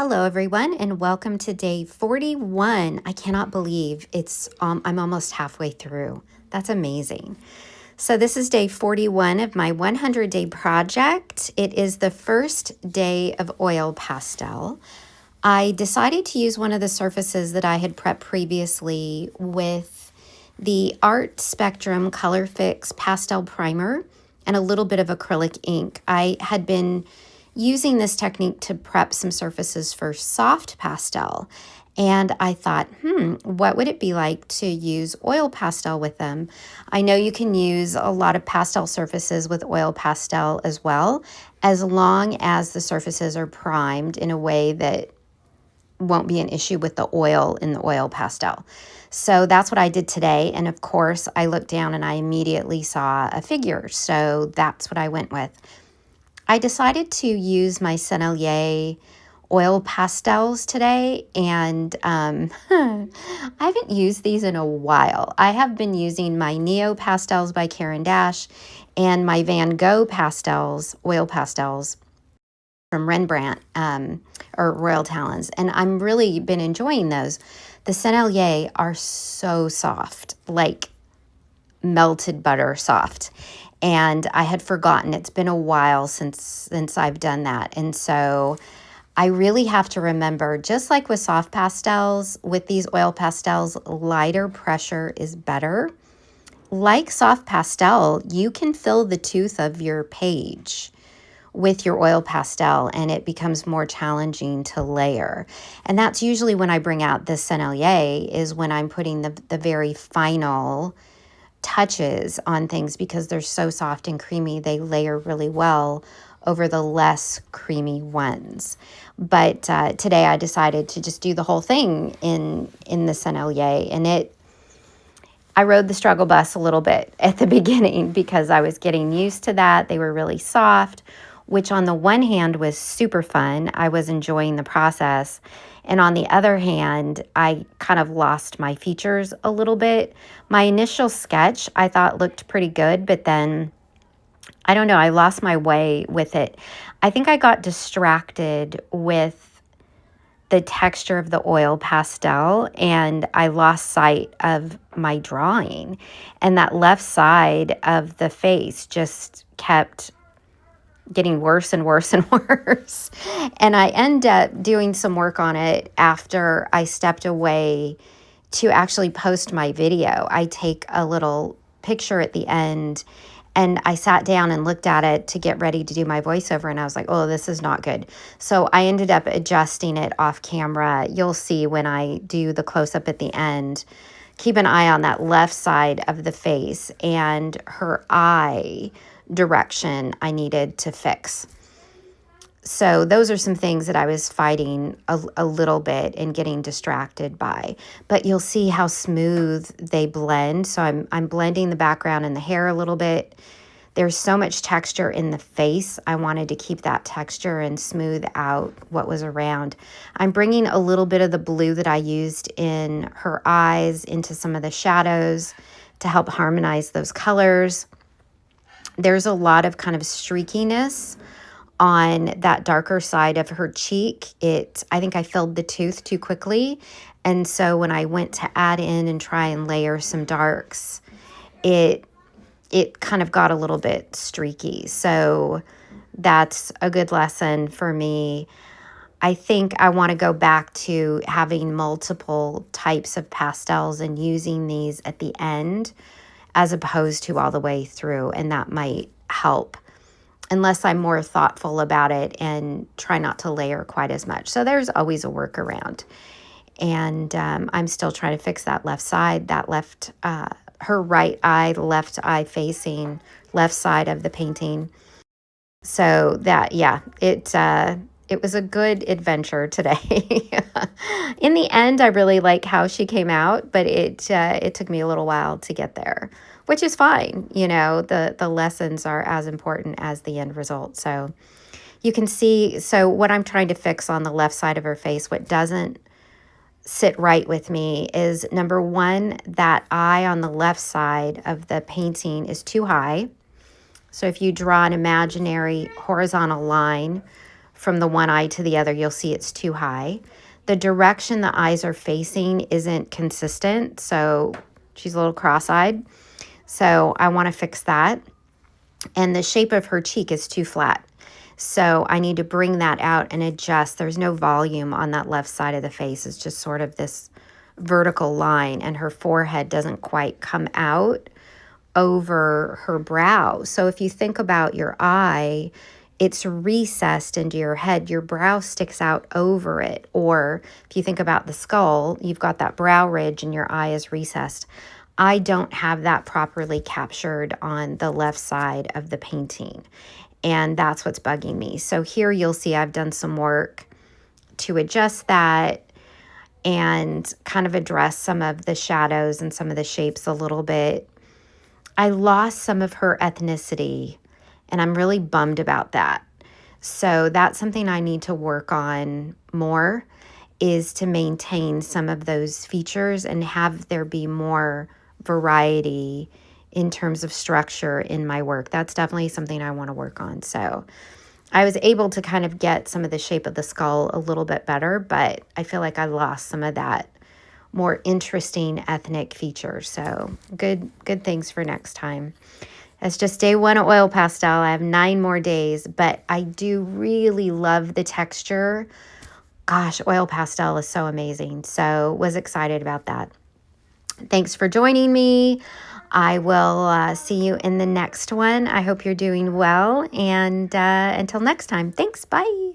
Hello everyone and welcome to day 41. I cannot believe I'm almost halfway through. That's amazing. So this is day 41 of my 100-day project. It is the first day of oil pastel. I decided to use one of the surfaces that I had prepped previously with the Art Spectrum Colourfix pastel primer and a little bit of acrylic ink. I had been using this technique to prep some surfaces for soft pastel. And I thought, what would it be like to use oil pastel with them? I know you can use a lot of pastel surfaces with oil pastel as well, as long as the surfaces are primed in a way that won't be an issue with the oil in the oil pastel. So that's what I did today. And of course, I looked down and I immediately saw a figure. So that's what I went with. I decided to use my Sennelier oil pastels today, and I haven't used these in a while. I have been using my Neo Pastels by Caran d'Ache and my Van Gogh pastels, oil pastels from Rembrandt or Royal Talons, and I'm really been enjoying those. The Sennelier are so soft, like melted butter soft. And I had forgotten. It's been a while since I've done that. And so I really have to remember, just like with soft pastels, with these oil pastels, lighter pressure is better. Like soft pastel, you can fill the tooth of your page with your oil pastel and it becomes more challenging to layer. And that's usually when I bring out the Sennelier, is when I'm putting the very final touches on things, because they're so soft and creamy. They layer really well over the less creamy ones. But today I decided to just do the whole thing in the Sennelier, and I rode the struggle bus a little bit at the beginning because I was getting used to that. They were really soft, which on the one hand was super fun. I was enjoying the process. And on the other hand, I kind of lost my features a little bit. My initial sketch I thought looked pretty good, but then I don't know, I lost my way with it. I think I got distracted with the texture of the oil pastel and I lost sight of my drawing. And that left side of the face just kept getting worse and worse and worse. And I end up doing some work on it after I stepped away to actually post my video. I take a little picture at the end and I sat down and looked at it to get ready to do my voiceover, and I was like, oh, this is not good. So I ended up adjusting it off camera. You'll see when I do the close-up at the end. Keep an eye on that left side of the face and her eye direction I needed to fix. So those are some things that I was fighting a little bit and getting distracted by. But you'll see how smooth they blend. So I'm blending the background and the hair a little bit. There's so much texture in the face. I wanted to keep that texture and smooth out what was around. I'm bringing a little bit of the blue that I used in her eyes into some of the shadows to help harmonize those colors. There's a lot of kind of streakiness on that darker side of her cheek. I think I filled the tooth too quickly. And so when I went to add in and try and layer some darks, it kind of got a little bit streaky. So that's a good lesson for me. I think I want to go back to having multiple types of pastels and using these at the end as opposed to all the way through, and that might help, unless I'm more thoughtful about it and try not to layer quite as much. So there's always a workaround. And I'm still trying to fix that left side, her right eye, left eye facing left side of the painting. So that, yeah, it was a good adventure today. In the end, I really like how she came out, but it took me a little while to get there, which is fine. You know, the lessons are as important as the end result. So you can see, so what I'm trying to fix on the left side of her face, what doesn't sit right with me is, number one, that eye on the left side of the painting is too high. So if you draw an imaginary horizontal line from the one eye to the other, you'll see it's too high. The direction the eyes are facing isn't consistent, so she's a little cross-eyed. So I want to fix that. And the shape of her cheek is too flat. So I need to bring that out and adjust. There's no volume on that left side of the face. It's just sort of this vertical line, and her forehead doesn't quite come out over her brow. So if you think about your eye, it's recessed into your head. Your brow sticks out over it. Or if you think about the skull, you've got that brow ridge and your eye is recessed. I don't have that properly captured on the left side of the painting, and that's what's bugging me. So here you'll see I've done some work to adjust that and kind of address some of the shadows and some of the shapes a little bit. I lost some of her ethnicity, and I'm really bummed about that. So that's something I need to work on more, is to maintain some of those features and have there be more variety in terms of structure in my work. That's definitely something I want to work on. So I was able to kind of get some of the shape of the skull a little bit better, but I feel like I lost some of that more interesting ethnic features. So good things for next time. That's just day 1 of oil pastel. I have 9 more days, but I do really love the texture. Gosh, oil pastel is so amazing. So was excited about that. Thanks for joining me. I will see you in the next one. I hope you're doing well. And until next time, thanks. Bye.